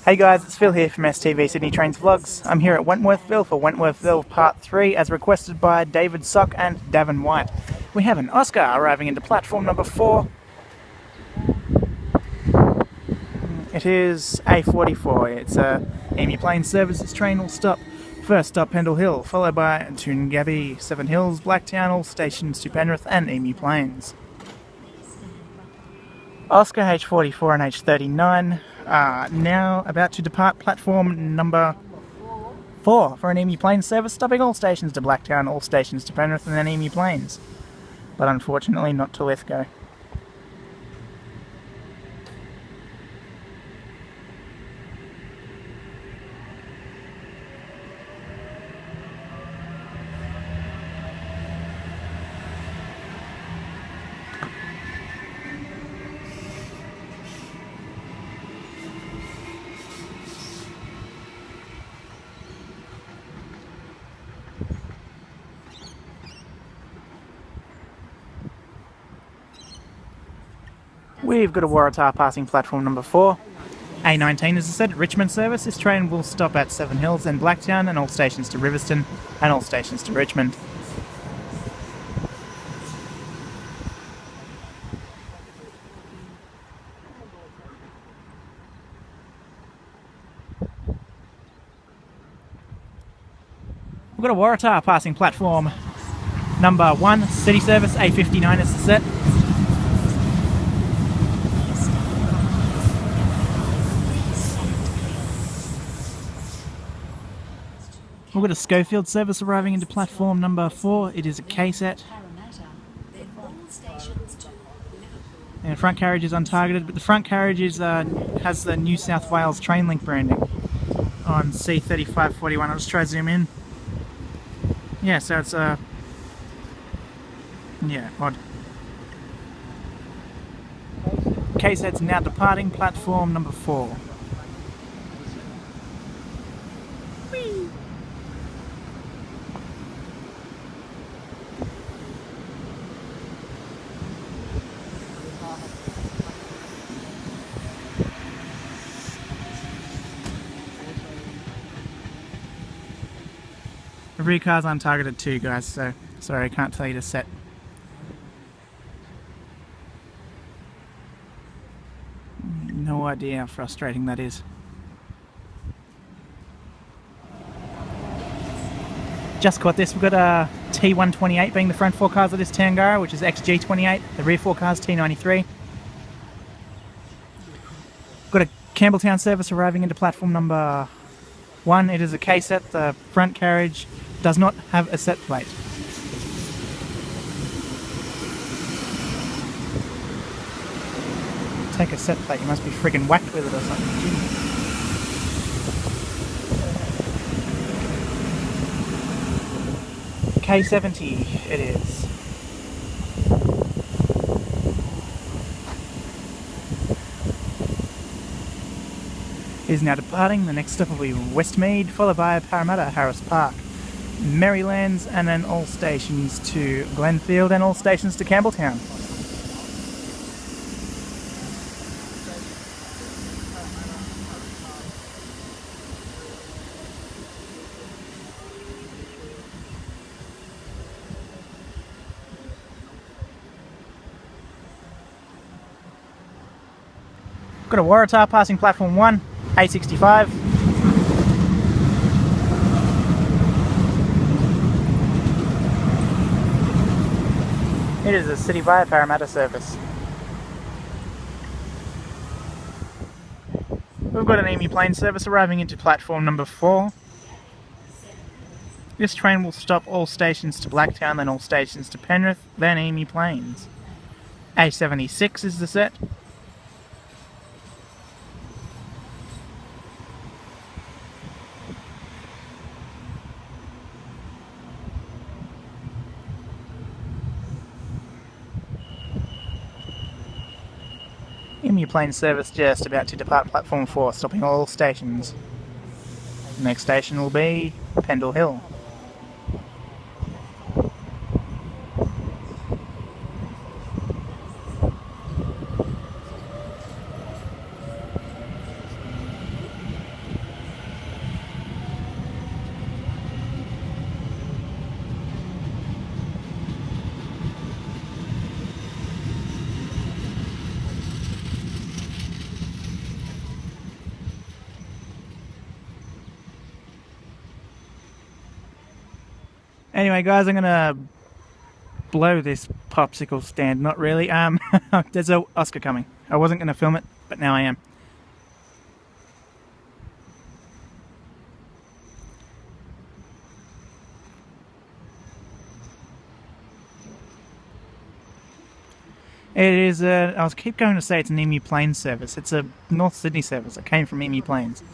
Hey guys, it's Phil here from STV Sydney Trains Vlogs. I'm here at Wentworthville for Wentworthville Part 3 as requested by David Sock and Davin White. We have an Oscar arriving into platform number 4. It is A44. It's a Emu Plains Services train will stop. First stop Pendle Hill, followed by Toongabbie, Seven Hills, Blacktown, all stations to Penrith and Emu Plains. Oscar H44 and H39 are now about to depart platform number 4 for an Emu Plains service, stopping all stations to Blacktown, all stations to Penrith and then Emu Plains. But unfortunately not to Lithgow. We've got a Waratah passing platform number 4. A19 is a said Richmond service. This train will stop at Seven Hills and Blacktown and all stations to Riverstone and all stations to Richmond. We've got a Waratah passing platform number 1, city service. A59 is the set. We've got a Schofield service arriving into platform number 4. It is a K-set. And front carriage is untargeted, but the front carriage is has the New South Wales Trainlink branding on C3541. I'll just try to zoom in. Yeah, so it's yeah, odd. K-set's now departing platform number 4. The rear car's untargeted too, guys, so sorry I can't tell you to set. No idea how frustrating that is. Just caught this, we've got a T128 being the front 4 cars of this Tangara, which is XG28, the rear 4 cars T93. Got a Campbelltown service arriving into platform number 1. It is a K-set, the front carriage does not have a set plate. Take a set plate, you must be friggin' whacked with it or something. K70 it is. Is now departing. The next stop will be Westmead, followed by Parramatta, Harris Park, Marylands, and then all stations to Glenfield and all stations to Campbelltown. Got a Waratah passing platform 1, A65. It is a City via Parramatta service. We've got an Emu Plains service arriving into platform number 4. This train will stop all stations to Blacktown, then all stations to Penrith, then Emu Plains. A76 is the set. Emu Plains service just about to depart platform 4, stopping all stations. The next station will be Pendle Hill. Anyway, guys, I'm gonna blow this popsicle stand. Not really. There's a Oscar coming. I wasn't gonna film it, but now I am. It is I was keep going to say it's an Emu Plains service. It's a North Sydney service. It came from Emu Plains.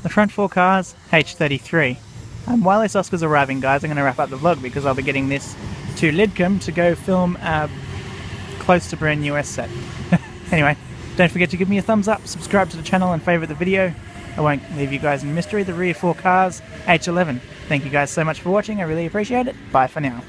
The front four cars, H33. While this Oscar's arriving, guys, I'm going to wrap up the vlog because I'll be getting this to Lidcombe to go film close to brand new S set. Anyway, don't forget to give me a thumbs up, subscribe to the channel and favourite the video. I won't leave you guys in mystery. The rear four cars, H11. Thank you guys so much for watching. I really appreciate it. Bye for now.